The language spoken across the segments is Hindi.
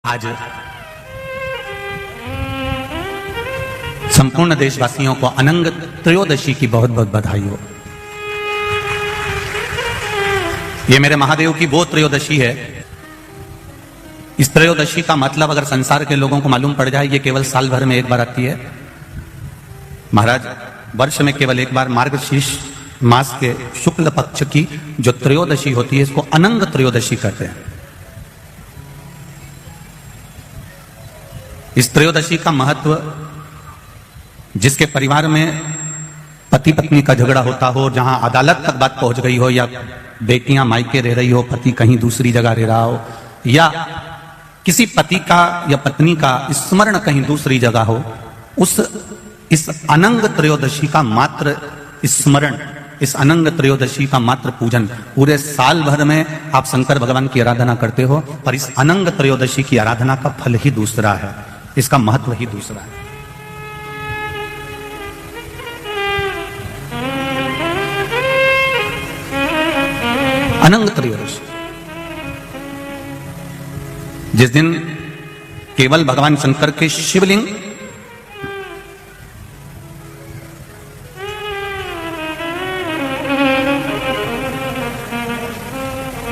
आज संपूर्ण देशवासियों को अनंग त्रयोदशी की बहुत बहुत बधाई हो। ये मेरे महादेव की वो त्रयोदशी है। इस त्रयोदशी का मतलब अगर संसार के लोगों को मालूम पड़ जाए, ये केवल साल भर में एक बार आती है। महाराज, वर्ष में केवल एक बार मार्गशीर्ष मास के शुक्ल पक्ष की जो त्रयोदशी होती है, इसको अनंग त्रयोदशी कहते हैं। इस त्रयोदशी का महत्व, जिसके परिवार में पति पत्नी का झगड़ा होता हो, जहां अदालत तक बात पहुंच गई हो, या बेटियां मायके रह रही हो, पति कहीं दूसरी जगह रह रहा हो, या किसी पति का या पत्नी का स्मरण कहीं दूसरी जगह हो, इस अनंग त्रयोदशी का मात्र स्मरण, इस अनंग त्रयोदशी का मात्र पूजन, पूरे साल भर में आप शंकर भगवान की आराधना करते हो, पर इस अनंग त्रयोदशी की आराधना का फल ही दूसरा है, इसका महत्व ही दूसरा है। अनंग त्रयोदशी, जिस दिन केवल भगवान शंकर के शिवलिंग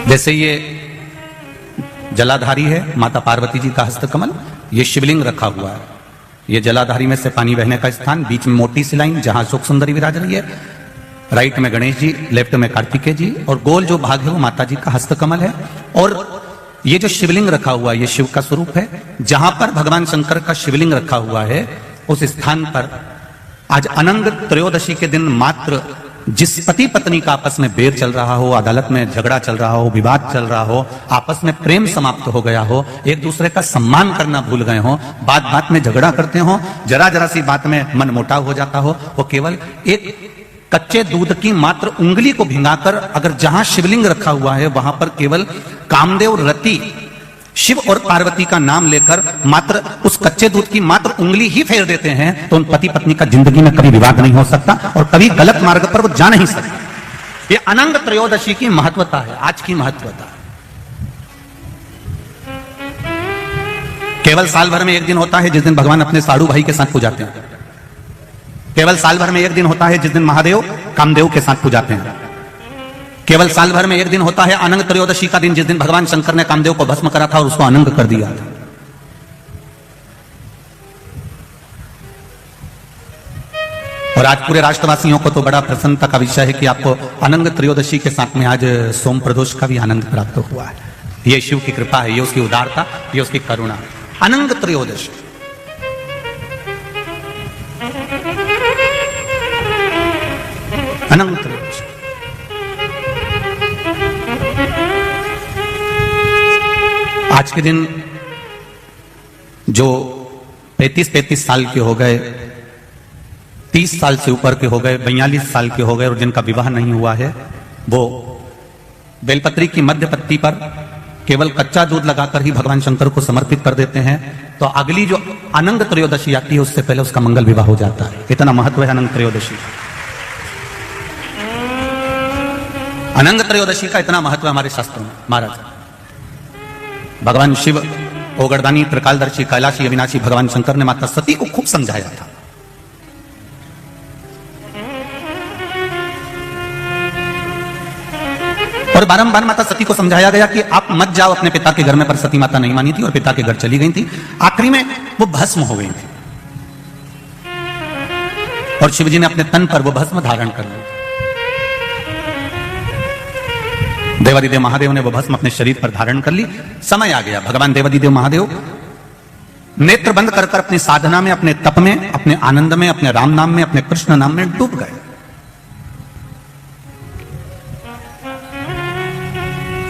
जैसे ये जलाधारी है, माता पार्वती जी का हस्तकमल, ये शिवलिंग रखा हुआ है। ये जलाधारी में से पानी बहने का स्थान, बीच में मोटी सी लाइन जहां अशोक सुंदरी विराज रही है, राइट में गणेश जी, लेफ्ट में कार्तिकेय जी, और गोल जो भाग है वो माता जी का हस्तकमल है। और ये जो शिवलिंग रखा हुआ है, ये शिव का स्वरूप है। जहां पर भगवान शंकर का शिवलिंग रखा हुआ है, उस स्थान पर आज अनंग त्रयोदशी के दिन मात्र जिस पति पत्नी का आपस में बैर चल रहा हो, अदालत में झगड़ा चल रहा हो, विवाद चल रहा हो, आपस में प्रेम समाप्त हो गया हो, एक दूसरे का सम्मान करना भूल गए हो, बात बात में झगड़ा करते हो, जरा जरा सी बात में मन मोटाव हो जाता हो, वो केवल एक कच्चे दूध की मात्र उंगली को भिंगाकर, अगर जहां शिवलिंग रखा हुआ है वहां पर केवल कामदेव रति शिव और पार्वती का नाम लेकर मात्र उस कच्चे दूध की मात्र उंगली ही फेर देते हैं, तो उन पति पत्नी का जिंदगी में कभी विवाद नहीं हो सकता और कभी गलत मार्ग पर वो जा नहीं सकते। ये अनंग त्रयोदशी की महत्वता है, आज की महत्वता। केवल साल भर में एक दिन होता है जिस दिन भगवान अपने साड़ू भाई के साथ पूजाते हैं। केवल साल भर में एक दिन होता है जिस दिन महादेव कामदेव के साथ पूजाते हैं। केवल साल भर में एक दिन होता है अनंग त्रयोदशी का दिन, जिस दिन भगवान शंकर ने कामदेव को भस्म करा था और उसको अनंग कर दिया था। और आज पूरे राष्ट्रवासियों को तो बड़ा प्रसन्नता का विषय है कि आपको अनंग त्रयोदशी के साथ में आज सोम प्रदोष का भी आनंद प्राप्त हुआ है। ये शिव की कृपा है, ये उसकी उदारता, ये उसकी करुणा है। अनंग त्रयोदशी, अनंग त्रयोदशी। आज के दिन जो 35 साल के हो गए, 30 साल से ऊपर के हो गए, 42 साल के हो गए और जिनका विवाह नहीं हुआ है, वो बेलपत्री की मध्य पत्ती पर केवल कच्चा दूध लगाकर ही भगवान शंकर को समर्पित कर देते हैं, तो अगली जो अनंग त्रयोदशी आती है उससे पहले उसका मंगल विवाह हो जाता है। इतना महत्व है अनंग त्रयोदशी। अनंग त्रयोदशी का इतना महत्व है हमारे शास्त्रों में। महाराज, भगवान शिव, ओगरदानी, त्रिकालदर्शी, कैलाशी, अविनाशी भगवान शंकर ने माता सती को खूब समझाया था। और बारंबार माता सती को समझाया गया कि आप मत जाओ अपने पिता के घर में, पर सती माता नहीं मानी थी और पिता के घर चली गई थी। आखिरी में वो भस्म हो गई थी और शिवजी ने अपने तन पर वो भस्म धारण कर लिया। देवादिदेव महादेव ने वो भस्म अपने शरीर पर धारण कर ली। समय आ गया, भगवान देवादिदेव महादेव नेत्र बंद कर कर अपनी साधना में, अपने तप में, अपने आनंद में, अपने राम नाम में, अपने कृष्ण नाम में डूब गए।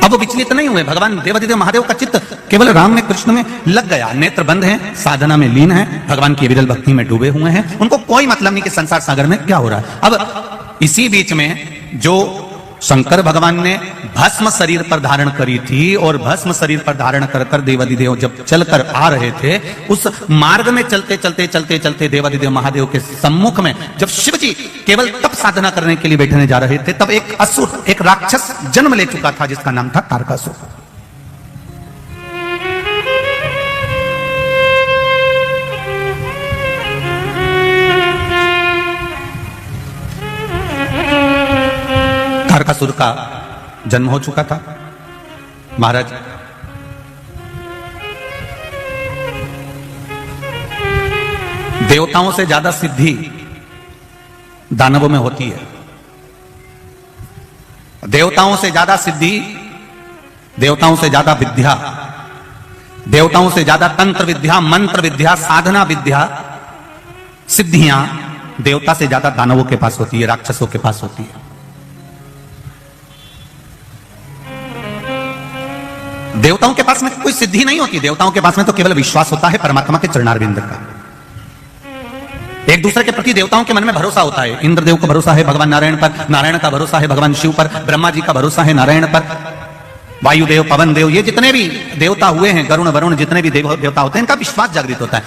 अब वो विचलित नहीं हुए। भगवान देवादिदेव महादेव का चित्त केवल राम में, कृष्ण में लग गया। नेत्र बंद है, साधना में लीन है, भगवान की विरल भक्ति में डूबे हुए हैं। उनको कोई मतलब नहीं कि संसार सागर में क्या हो रहा है। अब इसी बीच में जो शंकर भगवान ने भस्म शरीर पर धारण करी थी, और भस्म शरीर पर धारण कर कर देवादिदेव जब चलकर आ रहे थे, उस मार्ग में चलते चलते चलते चलते देवादिदेव महादेव के सम्मुख में जब शिव जी केवल तप साधना करने के लिए बैठने जा रहे थे, तब एक असुर, एक राक्षस जन्म ले चुका था जिसका नाम था तारकासुर। असुर का जन्म हो चुका था। महाराज, देवताओं से ज्यादा सिद्धि दानवों में होती है। देवताओं से ज्यादा सिद्धि, देवताओं से ज्यादा विद्या, देवताओं से ज्यादा तंत्र विद्या, मंत्र विद्या, साधना विद्या, सिद्धियां देवता से ज्यादा दानवों के पास होती है, राक्षसों के पास होती है। देवताओं के पास में कोई सिद्धि नहीं होती, देवताओं के पास में तो केवल विश्वास होता है परमात्मा के चरणारविंद का। एक दूसरे के प्रति देवताओं के मन में भरोसा होता है। इंद्रदेव का भरोसा है भगवान नारायण पर, नारायण का भरोसा है भगवान शिव पर, ब्रह्मा जी का भरोसा है नारायण पर, वायुदेव, पवन देव, ये जितने भी देवता हुए हैं, गरुण वरुण, जितने भी देवता होते हैं, इनका विश्वास जागृत होता है।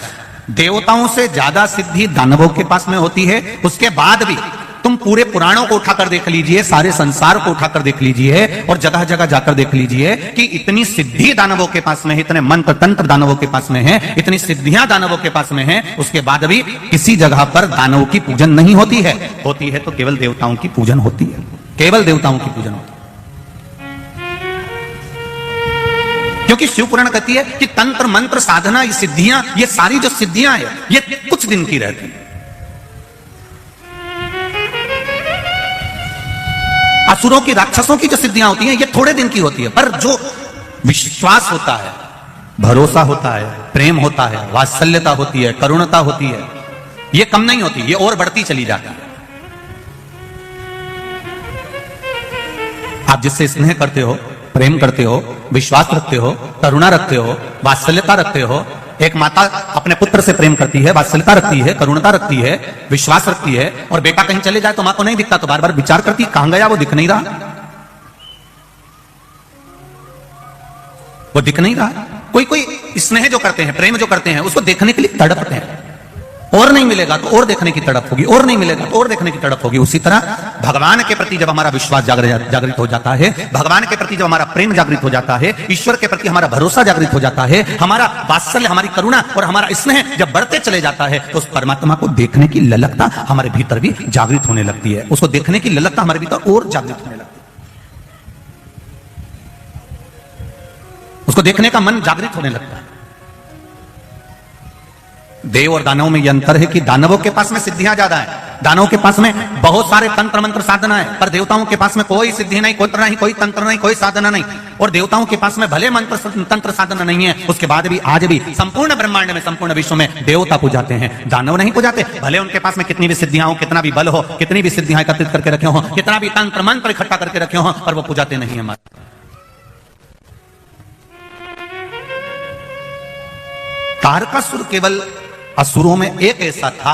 देवताओं से ज्यादा सिद्धि दानवों के पास में होती है। उसके बाद भी तुम पूरे पुराणों को उठाकर देख लीजिए, सारे संसार को उठाकर देख लीजिए और जगह जगह जाकर देख लीजिए कि इतनी सिद्धि दानवों के पास में है, इतने मंत्र तंत्र दानवों के पास में है, इतनी सिद्धियां दानवों के पास में है, उसके बाद भी किसी जगह पर दानवों की पूजन नहीं होती है। होती है तो केवल देवताओं की पूजन होती है, केवल देवताओं की पूजन होती है। क्योंकि शिव पुराण कहती है कि तंत्र मंत्र साधना, ये सिद्धियां, ये सारी जो सिद्धियां है, ये कुछ दिन की रहती है। असुरों की, राक्षसों की जो सिद्धियां होती हैं, ये थोड़े दिन की होती है। पर जो विश्वास होता है, भरोसा होता है, प्रेम होता है, वात्सल्यता होती है, करुणता होती है, ये कम नहीं होती, ये और बढ़ती चली जाती है। आप जिससे स्नेह करते हो, प्रेम करते हो, विश्वास रखते हो, करुणा रखते हो, वात्सल्यता रखते हो। एक माता अपने पुत्र से प्रेम करती है, वात्सल्यता रखती है, करुणता रखती है, विश्वास रखती है, और बेटा कहीं चले जाए तो मां को नहीं दिखता तो बार बार विचार करती है, कहां गया, वो दिख नहीं रहा, वो दिख नहीं रहा। कोई कोई स्नेह जो करते हैं, प्रेम जो करते हैं, उसको देखने के लिए तड़पते हैं, और नहीं मिलेगा तो और देखने की तड़प होगी, और नहीं मिलेगा तो और देखने की तड़प होगी। उसी तरह भगवान के प्रति जब हमारा विश्वास जागृत हो जाता है, भगवान के प्रति जब हमारा प्रेम जागृत हो जाता है, ईश्वर के प्रति हमारा भरोसा जागृत हो जाता है, हमारा वात्सल्य, हमारी करुणा और हमारा स्नेह जब बढ़ते चले जाता है, तो उस परमात्मा को देखने की ललकता हमारे भीतर भी जागृत होने लगती है। उसको देखने की ललकता हमारे भीतर और जागृत होने लगती है, उसको देखने का मन जागृत होने लगता है। देव और दानवों में यह अंतर है कि दानवों के पास में सिद्धियां ज्यादा है, दानवों के पास में बहुत सारे तंत्र मंत्र साधना है, पर देवताओं के पास में कोई सिद्धि नहीं, कोई नहीं, कोई तंत्र नहीं, कोई साधना नहीं। और देवताओं के पास में भले मंत्र तंत्र साधना नहीं है, उसके बाद भी आज भी संपूर्ण ब्रह्मांड में, संपूर्ण विश्व में देवता पूजाते हैं, दानव नहीं पूजाते। भले उनके पास में कितनी भी सिद्धियां हो, कितना भी बल हो, कितनी भी सिद्धियां एकत्रित करके रखे हो, कितना भी तंत्र मंत्र इकट्ठा करके रखे हो, पर वो पूजाते नहीं है। तारकासुर केवल असुरों में एक ऐसा था,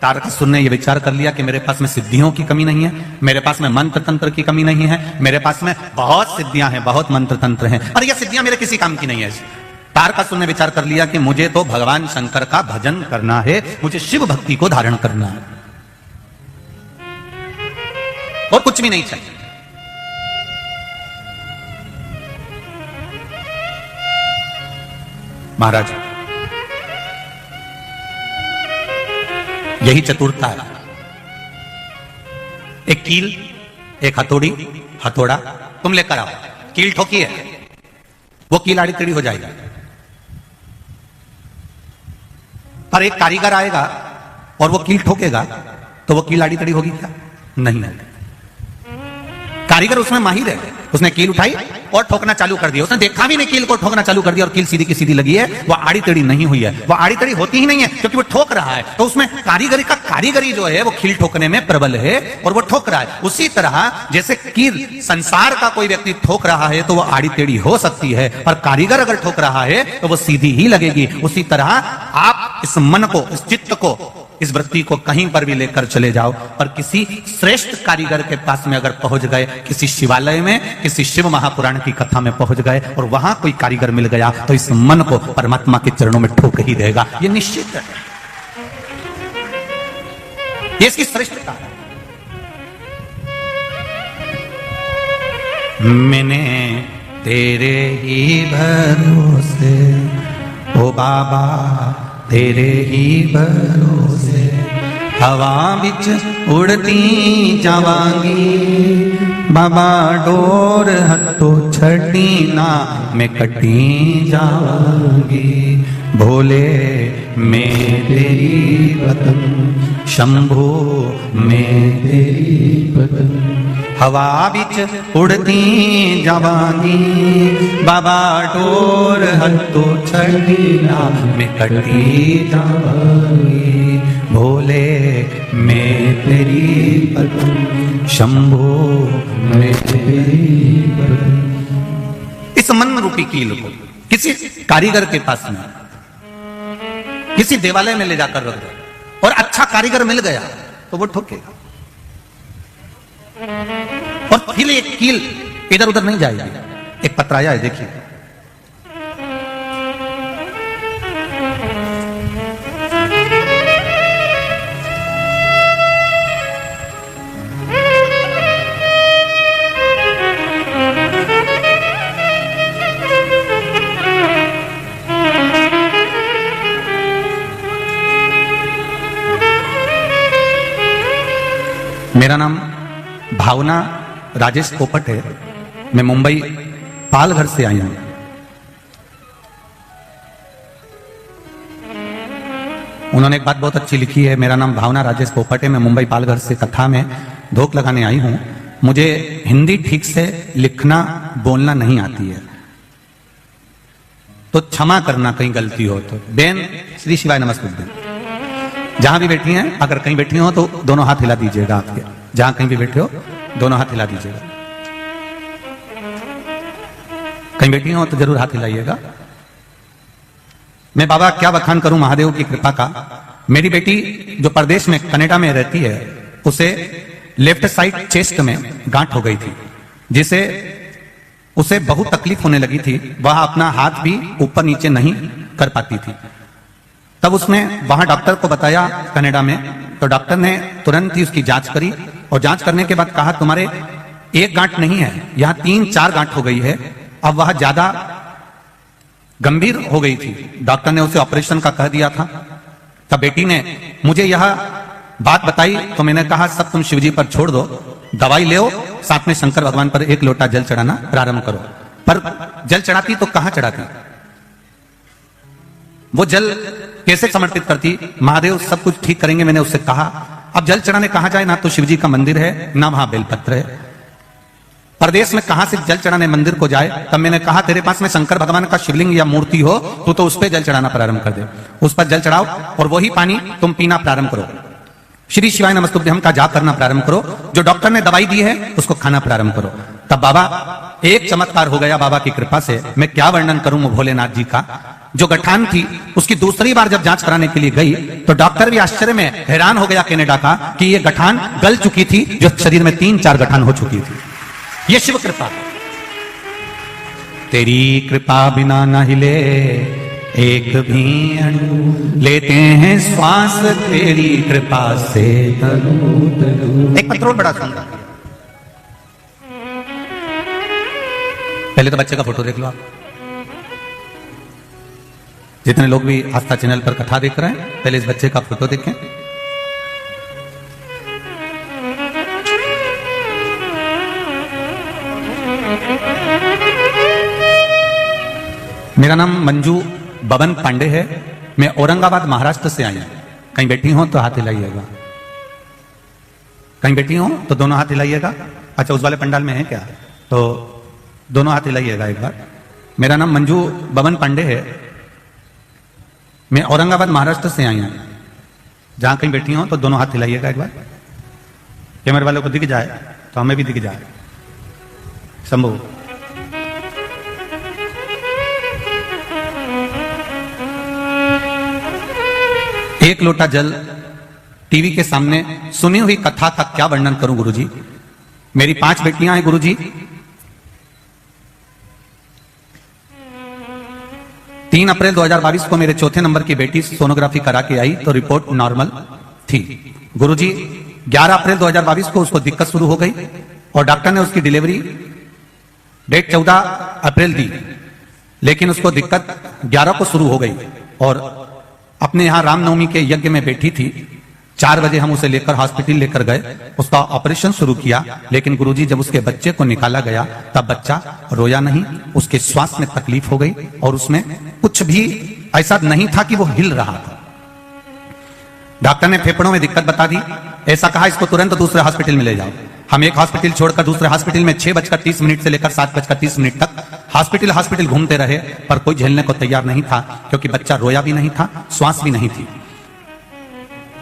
तारकासुर ने यह विचार कर लिया कि मेरे पास में सिद्धियों की कमी नहीं है, मेरे पास में मंत्र तंत्र की कमी नहीं है, मेरे पास में बहुत सिद्धियां हैं, बहुत मंत्र तंत्र हैं, और यह सिद्धियां मेरे किसी काम की नहीं है। तारकासुर ने विचार कर लिया कि मुझे तो भगवान शंकर का भजन करना है, मुझे शिव भक्ति को धारण करना है, और कुछ भी नहीं चाहिए। महाराज, यही चतुरता है। एक कील, एक हथौड़ी, हथौड़ा तुम लेकर आओ, कील ठोकी है, वो कील आड़ी टेढ़ी हो जाएगी। पर एक कारीगर आएगा और वो कील ठोकेगा तो वो कील आड़ी टेढ़ी होगी क्या? नहीं है। कारीगर उसमें माहिर है, उसने कील उठाई और ठोकना चालू कर दिया, उसने देखा भी नहीं कील को, ठोकना चालू कर दिया और कील सीधी की सीधी लगी है, वो आड़ी टेढ़ी नहीं हुई है, वो आड़ी टेढ़ी होती ही नहीं है क्योंकि वो ठोक रहा है। तो उसमें कारीगरी जो है वो कील ठोकने में प्रबल है और वो ठोक रहा है। उसी तरह जैसे कील संसार का कोई व्यक्ति ठोक रहा है तो वो आड़ी टेढ़ी हो सकती है, पर कारीगर अगर ठोक रहा है तो वो सीधी ही लगेगी। उसी तरह आप इस मन को, इस चित्त को, इस वृत्ति को कहीं पर भी लेकर चले जाओ, और किसी श्रेष्ठ कारीगर के पास में अगर पहुंच गए, किसी शिवालय में, किसी शिव महापुराण की कथा में पहुंच गए और वहां कोई कारीगर मिल गया तो इस मन को परमात्मा के चरणों में ठोक ही देगा, ये निश्चित है, ये इसकी श्रेष्ठता है। मैंने तेरे ही भरोसे, ओ बाबा तेरे ही भरोसे, हवा बिच उड़ती जावांगी, बाबा डोर हथो छड़ी ना मैं कटी जाऊंगी, भोले मैं तेरी पतंग, शंभो मैं तेरी पतंग। हवा बिच उड़ती जावांगी, बाबा डोर हथो छड़ी ना मैं कटी जाऊंगी, भोले मैं तेरी पतंग, शंभो मैं तेरी पतंग। इस मन रूपी कील को किसी कारीगर के पास में, किसी देवालय में ले जाकर रख दो और अच्छा कारीगर मिल गया तो वो ठोकेगा, और फिर एक कील इधर उधर नहीं जाएगी। एक पत्राया है, देखिए, मेरा नाम भावना राजेश पोपट है। मैं मुंबई पालघर से आई हूं। उन्होंने एक बात बहुत अच्छी लिखी है, मेरा नाम भावना राजेश पोपट है, मैं मुंबई पालघर से कथा में धोख लगाने आई हूं। मुझे हिंदी ठीक से लिखना बोलना नहीं आती है, तो क्षमा करना कहीं गलती हो तो। बेन श्री शिवाय नमस्ते। जहां भी बैठी हैं, अगर कहीं बैठी हो तो दोनों हाथ हिला दीजिएगा आपके, जहां कहीं भी बैठे हो दोनों हाथ हिला दीजिएगा। कहीं बैठी हो तो जरूर हाथ हिलाइएगा। मैं बाबा क्या बखान करूं महादेव की कृपा का। मेरी बेटी जो परदेश में कनाडा में रहती है, उसे लेफ्ट साइड चेस्ट में गांठ हो गई थी, जिसे उसे बहुत तकलीफ होने लगी थी। वह अपना हाथ भी ऊपर नीचे नहीं कर पाती थी। तब उसने वहां डॉक्टर को बताया कनाडा में, तो डॉक्टर ने तुरंत ही उसकी जांच करी और जांच करने के बाद कहा तुम्हारे एक गांठ नहीं है, यहां 3-4 गांठ हो गई है। अब वह ज्यादा गंभीर हो गई थी, डॉक्टर ने उसे ऑपरेशन का कह दिया था। तब बेटी ने मुझे यह बात बताई तो मैंने कहा सब तुम शिवजी पर छोड़ दो, दवाई ले, साथ में शंकर भगवान पर एक लोटा जल चढ़ाना प्रारंभ करो। पर जल चढ़ाती तो कहां चढ़ाती, वो जल कैसे समर्पित करती? महादेव सब कुछ ठीक करेंगे, मैंने उससे कहा। अब जल चढ़ाने कहां जाए, ना तो शिवजी का मंदिर है ना वहां बेलपत्र है, प्रदेश में कहां से जल चढ़ाने मंदिर को जाए। तब मैंने कहा तेरे पास में शंकर भगवान का शिवलिंग या मूर्ति हो तो उस पर जल चढ़ाना प्रारंभ कर दे, उस पर जल चढ़ाओ और वही पानी तुम पीना प्रारंभ करो, श्री शिवाय नमस्तुभ्यम का जाप करना प्रारंभ करो, जो डॉक्टर ने दवाई दी है उसको खाना प्रारंभ करो। तब बाबा एक चमत्कार हो गया बाबा की कृपा से। मैं क्या वर्णन करूं भोलेनाथ जी का। जो गठान थी उसकी दूसरी बार जब जांच कराने के लिए गई तो डॉक्टर भी आश्चर्य में हैरान हो गया कनाडा का कि ये गठान गल चुकी थी, जो शरीर में 3-4 गठान हो चुकी थी। ये शिव कृपा, तेरी कृपा बिना न हिले एक भी अणु, लेते हैं श्वास तेरी कृपा से तनु तनु। एक पत्रों बड़ा सुंदर, पहले तो बच्चे का फोटो देख लो आप। जितने लोग भी आस्था चैनल पर कथा देख रहे हैं, पहले इस बच्चे का फोटो देखें। मेरा नाम मंजू बबन पांडे है, मैं औरंगाबाद महाराष्ट्र से आई हूं। कहीं बैठी हो तो हाथ हिलाइएगा, कहीं बैठी हो तो दोनों हाथ हिलाइएगा। अच्छा, उस वाले पंडाल में है क्या, तो दोनों हाथ हिलाइएगा एक बार। मेरा नाम मंजू बबन पांडे है, मैं औरंगाबाद महाराष्ट्र से आई हूं। जहां कहीं बैठी हो तो दोनों हाथ हिलाइएगा एक बार। कैमरे वालों को दिख जाए तो हमें भी दिख जाए। शंभू, एक लोटा जल टीवी के सामने सुनी हुई कथा का क्या वर्णन करूं गुरुजी। मेरी 5 बेटियां हैं गुरुजी। 3 अप्रैल 2022 को मेरे चौथे नंबर की बेटी सोनोग्राफी करा के आई तो रिपोर्ट नॉर्मल थी गुरुजी। 11 अप्रैल 2022 को उसको दिक्कत शुरू हो गई और डॉक्टर ने उसकी डिलीवरी डेट 14 अप्रैल दी, लेकिन उसको दिक्कत 11 को शुरू हो गई और अपने यहां रामनवमी के यज्ञ में बैठी थी। 4 बजे हम उसे लेकर हॉस्पिटल लेकर गए, उसका ऑपरेशन शुरू किया, लेकिन गुरुजी जब उसके बच्चे को निकाला गया तब बच्चा रोया नहीं, उसके श्वास में तकलीफ हो गई और उसमें कुछ भी ऐसा नहीं था कि वो हिल रहा था। डॉक्टर ने फेफड़ों में दिक्कत बता दी, ऐसा कहा इसको तुरंत दूसरे हॉस्पिटल में ले जाओ। हम एक हॉस्पिटल छोड़कर दूसरे हॉस्पिटल में 6:30 से लेकर 7:30 तक हॉस्पिटल घूमते रहे, पर कोई झेलने को तैयार नहीं था, क्योंकि बच्चा रोया भी नहीं था, श्वास भी नहीं थी।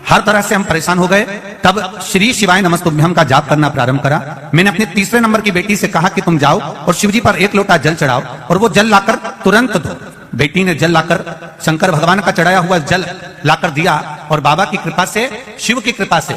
हर तरह से हम परेशान हो गए। तब श्री शिवाय नमस्तुभ्यम का जाप करना प्रारंभ करा। मैंने अपने तीसरे नंबर की बेटी से कहा कि तुम जाओ और शिवजी पर 1 लोटा जल चढ़ाओ और वो जल लाकर तुरंत दो। बेटी ने जल लाकर शंकर भगवान का चढ़ाया हुआ जल लाकर दिया और बाबा की कृपा से, शिव की कृपा से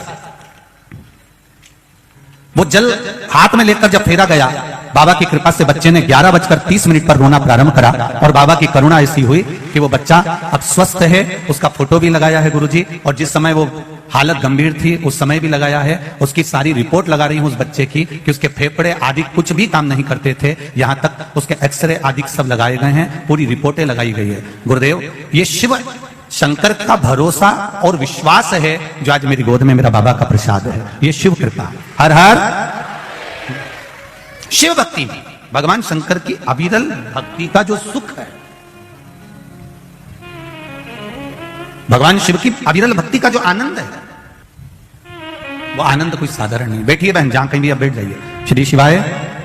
वो जल हाथ में लेकर जब फेरा गया, बाबा की कृपा से बच्चे ने 11:30 पर रोना प्रारंभ करा और बाबा की करुणा ऐसी हुई कि वो बच्चा अब स्वस्थ है। उसका फोटो भी लगाया है गुरुजी, और जिस समय वो हालत गंभीर थी उस समय भी लगाया है। उसकी सारी रिपोर्ट लगा रही हूं उस बच्चे की कि उसके फेफड़े आदि कुछ भी काम नहीं करते थे, यहां तक उसके एक्सरे आदि सब लगाए गए हैं, पूरी रिपोर्टें लगाई गई है। गुरुदेव, ये शिव शंकर का भरोसा और विश्वास है जो आज मेरी गोद में मेरा बाबा का प्रसाद है। ये शिव कृपा। हर हर शिव भक्ति में भगवान शंकर की अविरल भक्ति का जो सुख है, भगवान शिव की अविरल भक्ति का जो आनंद है, वो आनंद कोई साधारण नहीं। बैठिए बहन, जहां कहीं भी आप बैठ जाइए। श्री शिवाय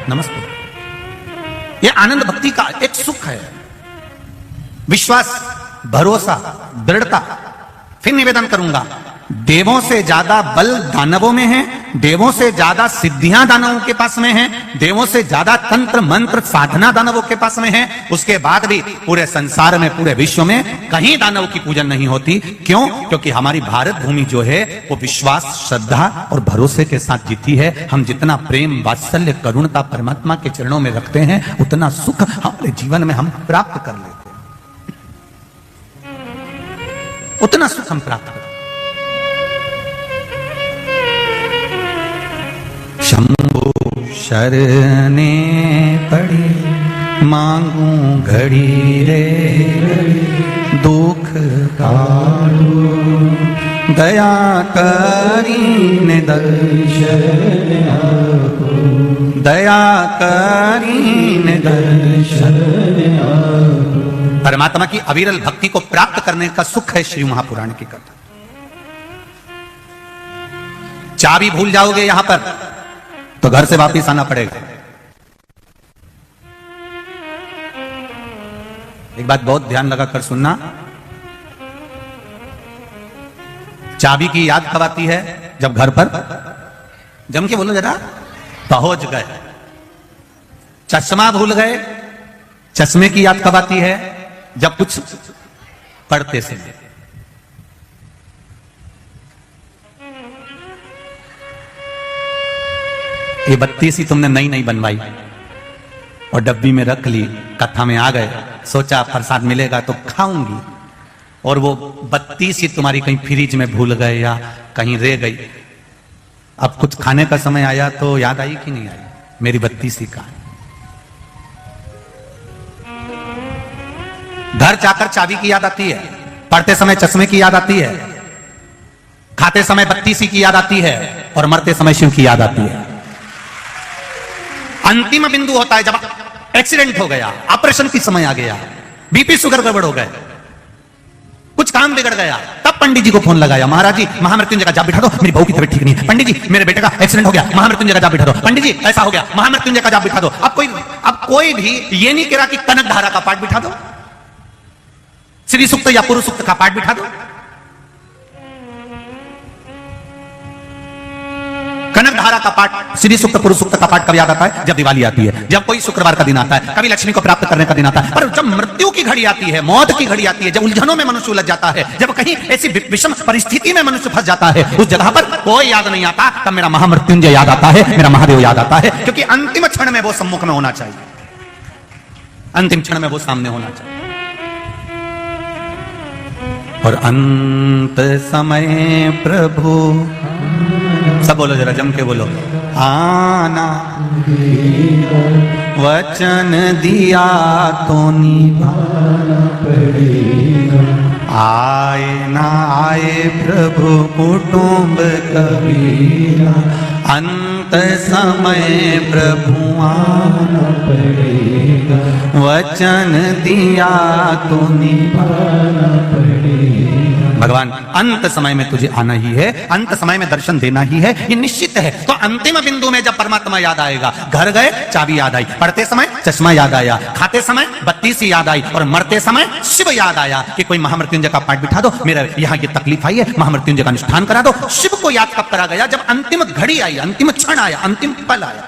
नमस्ते। ये आनंद भक्ति का एक सुख है, विश्वास, भरोसा, दृढ़ता। फिर निवेदन करूंगा, देवों से ज्यादा बल दानवों में है, देवों से ज्यादा सिद्धियां दानवों के पास में हैं, देवों से ज्यादा तंत्र मंत्र साधना दानवों के पास में है। उसके बाद भी पूरे संसार में, पूरे विश्व में कहीं दानव की पूजन नहीं होती। क्यों? क्योंकि हमारी भारत भूमि जो है वो विश्वास, श्रद्धा और भरोसे के साथ जीती है। हम जितना प्रेम, वात्सल्य, करुणता परमात्मा के चरणों में रखते हैं, उतना सुख हमारे जीवन में हम प्राप्त कर लेते हैं, उतना सुख हम प्राप्त करते। शंभु शरणे पड़ी मांगू घड़ी रे, दुख काटू दया करीने दर्शन आपो, दया करीने दर्शन आपो। परमात्मा की अविरल भक्ति को प्राप्त करने का सुख है श्री महापुराण की कथा। चाबी भूल जाओगे यहां पर तो घर से वापिस आना पड़ेगा। एक बात बहुत ध्यान लगाकर सुनना, चाबी की याद कब आती है? जब घर पर, जम के बोलो जरा, पहुंच गए। चश्मा भूल गए, चश्मे की याद कब आती है? जब कुछ पढ़ते समय। ये बत्ती सी तुमने नई नई बनवाई और डब्बी में रख ली, कथा में आ गए, सोचा प्रसाद मिलेगा तो खाऊंगी, और वो बत्ती सी तुम्हारी कहीं फ्रिज में भूल गए या कहीं रह गई। अब कुछ खाने का समय आया तो याद आई कि नहीं आई? मेरी बत्ती सी कहां? घर जाकर चाबी की याद आती है, पढ़ते समय चश्मे की याद आती है, खाते समय बत्ती सी की याद आती है, और मरते समय शिव की याद आती है। अंतिम बिंदु होता है जब एक्सीडेंट हो गया, ऑपरेशन की समय आ गया, बीपी शुगर गड़बड़ हो गए, कुछ काम बिगड़ गया, तब पंडित जी को फोन लगाया, महाराज जी महामृत्युंजय का जाप बिठा दो, मेरी बहू की तबीयत ठीक नहीं है। पंडित जी मेरे बेटे का एक्सीडेंट हो गया, महामृत्युंजय का जाप बिठा दो। पंडित जी ऐसा हो गया, महामृत्युंजय का जाप बिठा दो। अब कोई भी ये नहीं कह रहा कि कनक धारा का पाठ बिठा दो, श्री सूक्त या पुरुष सूक्त का पाठ बिठा दो। कनक धारा का पाठ, श्री सूक्त, पुरुष सूक्त का पाठ कब याद आता है? जब दिवाली आती है, जब कोई शुक्रवार का दिन आता है, कभी लक्ष्मी को प्राप्त करने का दिन आता है। पर जब मृत्यु की घड़ी आती है, मौत की घड़ी आती है, जब उलझनों में मनुष्य उलझ जाता है, जब कहीं ऐसी विषम परिस्थिति में मनुष्य फंस जाता है, उस जगह पर कोई याद नहीं आता, तब मेरा महामृत्युंजय याद आता है, मेरा महादेव याद आता है। क्योंकि अंतिम क्षण में वो सम्मुख में होना चाहिए, अंतिम क्षण में वो सामने होना चाहिए। और अंत समय प्रभु, सब बोलो जरा, जम के बोलो, आना वचन दिया तो निभाना पड़ेगा, आए ना आए प्रभु कुटुंब कबीरा, अंत समय प्रभु आना पड़ेगा, वचन दिया तो निभाना पड़ेगा। भगवान अंत समय में तुझे आना ही है, अंत समय में दर्शन देना ही है, ये निश्चित है। तो अंतिम बिंदु में जब परमात्मा याद आएगा, घर गए चाबी याद आई, पढ़ते समय चश्मा याद आया, खाते समय बत्ती सी याद आई, और मरते समय शिव याद आया कि कोई महामृत्युंजय का पाठ बिठा दो, मेरा यहाँ ये तकलीफ आई है, महामृत्युंजय का अनुष्ठान करा दो। शिव को याद कब करा गया? जब अंतिम घड़ी आई, अंतिम क्षण आया, अंतिम पल आया।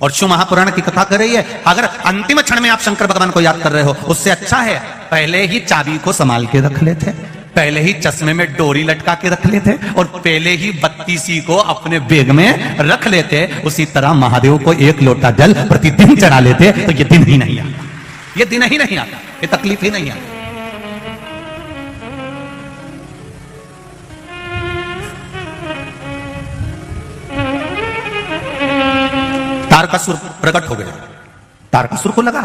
और शिव महापुराण की कथा कर रही है, अगर अंतिम क्षण में आप शंकर भगवान को याद कर रहे हो, उससे अच्छा है पहले ही चाबी को संभाल के रख लेते, पहले ही चश्मे में डोरी लटका के रख लेते, और पहले ही बत्तीसी को अपने बैग में रख लेते। उसी तरह महादेव को एक लोटा जल प्रतिदिन चढ़ा लेते, तो ये दिन ही नहीं आता, ये दिन ही नहीं आता, ये तकलीफ ही नहीं आती। तारकासुर प्रकट हो गया, तारकासुर को लगा,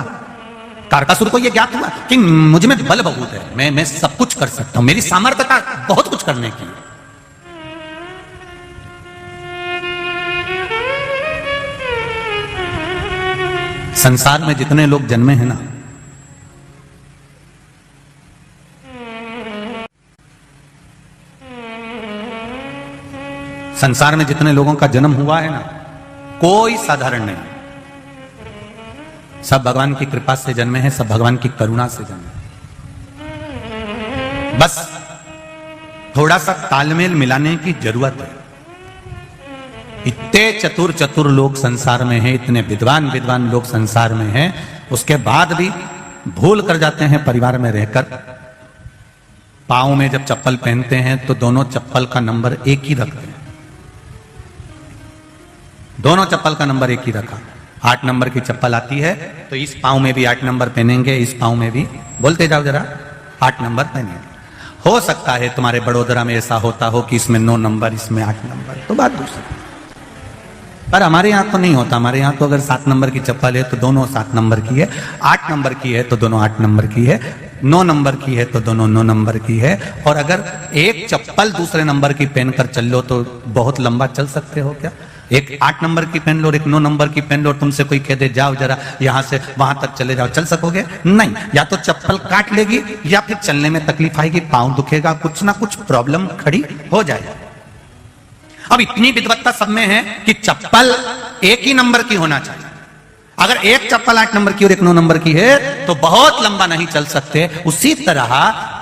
तारकासुर को यह ज्ञात हुआ कि मुझ में बल बहुत है, मैं सब कुछ कर सकता हूं, मेरी सामर्थ्यता बहुत कुछ करने की। संसार में जितने लोग जन्मे हैं ना, संसार में जितने लोगों का जन्म हुआ है ना, कोई साधारण नहीं, सब भगवान की कृपा से जन्मे हैं, सब भगवान की करुणा से जन्मे। बस थोड़ा सा तालमेल मिलाने की जरूरत है। इतने चतुर चतुर लोग संसार में हैं, इतने विद्वान विद्वान लोग संसार में हैं, उसके बाद भी भूल कर जाते हैं परिवार में रहकर। पांव में जब चप्पल पहनते हैं तो दोनों चप्पल का नंबर एक ही रखते हैं, दोनों चप्पल का नंबर एक ही रखा। 8 नंबर की चप्पल आती है तो इस पांव में भी 8 नंबर पहनेंगे, इस पांव में भी, बोलते जाओ जरा, 8 नंबर पहनेंगे। हो सकता है तुम्हारे बड़ोदरा में ऐसा होता हो कि इसमें 9 नंबर, इसमें 8 नंबर, तो बात दूसरी। पर हमारे यहाँ तो नहीं होता, हमारे यहाँ तो अगर 7 नंबर की चप्पल है तो दोनों 7 नंबर की है, 8 नंबर की है तो दोनों 8 नंबर की है, 9 नंबर की है तो दोनों 9 नंबर की है। और अगर एक चप्पल दूसरे नंबर की पहनकर चल लो तो बहुत लंबा चल सकते हो क्या? एक 8 नंबर की पहन लो और एक 9 नंबर की पहन लो, तुमसे कोई कह दे जाओ जरा यहां से वहां तक चले जाओ, चल सकोगे? नहीं, या तो चप्पल काट लेगी या फिर चलने में तकलीफ आएगी, पांव दुखेगा, कुछ ना कुछ प्रॉब्लम खड़ी हो जाएगी। अब इतनी विद्वत्ता सब में है कि चप्पल एक ही नंबर की होना चाहिए। अगर एक चप्पल 8 नंबर की और एक 9 नंबर की है तो बहुत लंबा नहीं चल सकते। उसी तरह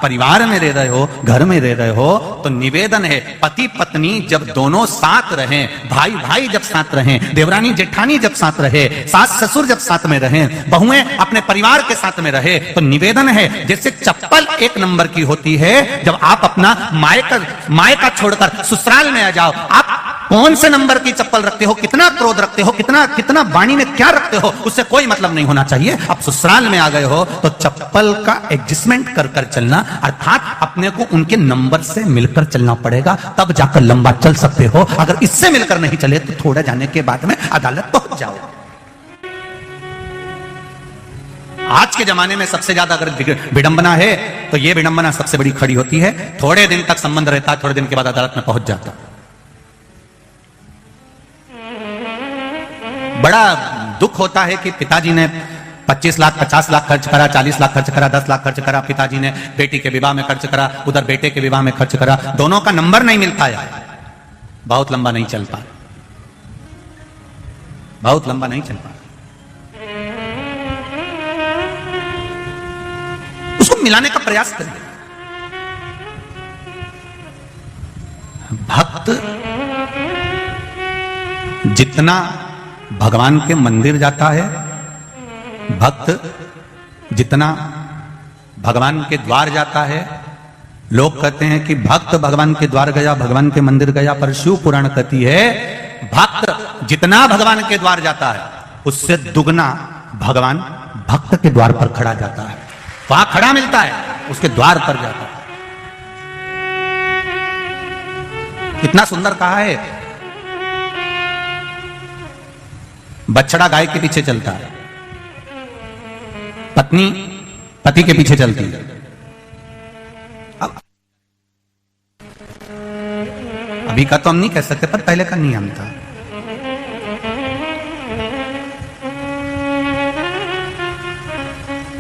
परिवार में रह रहे हो, घर में रह रहे हो, तो निवेदन है पति पत्नी जब दोनों साथ रहें, भाई भाई जब साथ रहें, देवरानी जेठानी जब साथ रहे, सास ससुर जब साथ में रहें, बहुएं अपने परिवार के साथ में रहे, तो निवेदन है जैसे चप्पल 1 नंबर की होती है, जब आप अपना मायका छोड़कर ससुराल में आ जाओ, आप कौन से नंबर की चप्पल रखते हो, कितना क्रोध रखते हो, कितना वाणी में क्या रखते हो, उससे कोई मतलब नहीं होना चाहिए। अब ससुराल में आ गए हो तो चप्पल का एडजस्टमेंट कर कर चलना, अर्थात अपने को उनके नंबर से मिलकर चलना पड़ेगा, तब जाकर लंबा चल सकते हो। अगर इससे मिलकर नहीं चले तो थोड़ा जाने के बाद में अदालत पहुंच जाओ। आज के जमाने में सबसे ज्यादा अगर विडंबना है तो यह विडंबना सबसे बड़ी खड़ी होती है, थोड़े दिन तक संबंध रहता है, थोड़े दिन के बाद अदालत में पहुंच जाता। बड़ा दुख होता है कि पिताजी ने 25 लाख 50 लाख खर्च करा, 40 लाख खर्च करा, 10 लाख खर्च करा, पिताजी ने बेटी के विवाह में खर्च करा, उधर बेटे के विवाह में खर्च करा, दोनों का नंबर नहीं मिल पाया, बहुत लंबा नहीं चल पाया, बहुत लंबा नहीं चल पाया। उसको मिलाने का प्रयास करिए। भक्त जितना भगवान के मंदिर जाता है, भक्त जितना भगवान के द्वार जाता है, लोग कहते हैं कि भक्त भगवान के द्वार गया, भगवान के मंदिर गया, पर शिव पुराण कहती है भक्त जितना भगवान के द्वार जाता है उससे दुगना भगवान भक्त के द्वार पर खड़ा जाता है, वहां खड़ा मिलता है, उसके द्वार पर जाता है। कितना सुंदर कहा है, बछड़ा गाय के पीछे चलता है, पत्नी पति के पीछे चलती है, अभी का तो हम नहीं कह सकते, पर पहले का नियम था।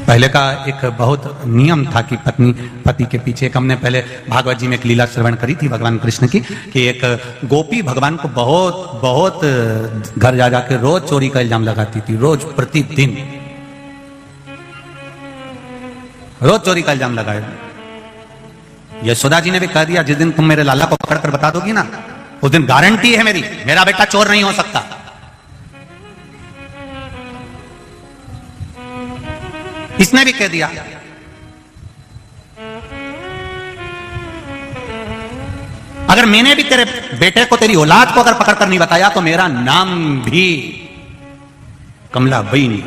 पहले का एक बहुत नियम था कि पत्नी पति के पीछे। एक हमने पहले भागवत जी में एक लीला श्रवण करी थी भगवान कृष्ण की, कि एक गोपी भगवान को बहुत बहुत घर जा जाके रोज चोरी का इल्जाम लगाती थी, रोज प्रतिदिन रोज चोरी का इल्जाम लगाए। यशोदा जी ने भी कह दिया, जिस दिन तुम मेरे लाला को पकड़ कर बता दोगी ना, उस दिन गारंटी है मेरी, मेरा बेटा चोर नहीं हो सकता। इसने भी कह दिया। अगर मैंने भी तेरे बेटे को, तेरी औलाद को अगर पकड़ कर नहीं बताया तो मेरा नाम भी कमला बई नहीं।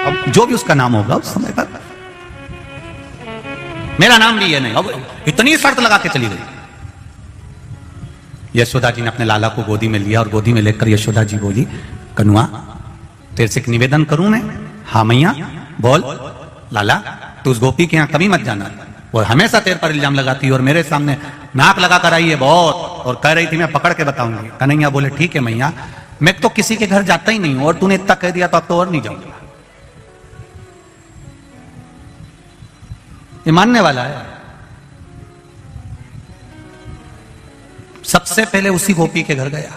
अब जो भी उसका नाम होगा उस समय पर मेरा नाम भी ये नहीं। अब इतनी शर्त लगा के चली गई। यशोदा जी ने अपने लाला को गोदी में लिया और गोदी में लेकर यशोदा जी बोली, कनुआ तेरे से एक निवेदन करूं मैं? हाँ मैया बोल। लाला तू उस गोपी के यहां कभी मत जाना, वो हमेशा तेरे पर इल्जाम लगाती है और मेरे सामने नाक लगा कर आई है बहुत, और कह रही थी मैं पकड़ के बताऊंगी। कन्हैया बोले ठीक है मैया, मैं तो किसी के घर जाता ही नहीं हूं, और तूने इतना कह दिया तो अब तो और नहीं जाऊंगा। ये मानने वाला है। सबसे पहले उसी गोपी के घर गया,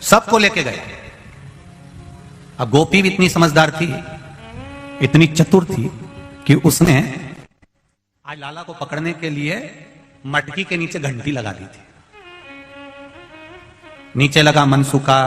सबको लेके गया। अब गोपी भी इतनी समझदार थी, इतनी चतुर थी कि उसने आज लाला को पकड़ने के लिए मटकी के नीचे घंटी लगा दी थी। नीचे लगा मनसुखा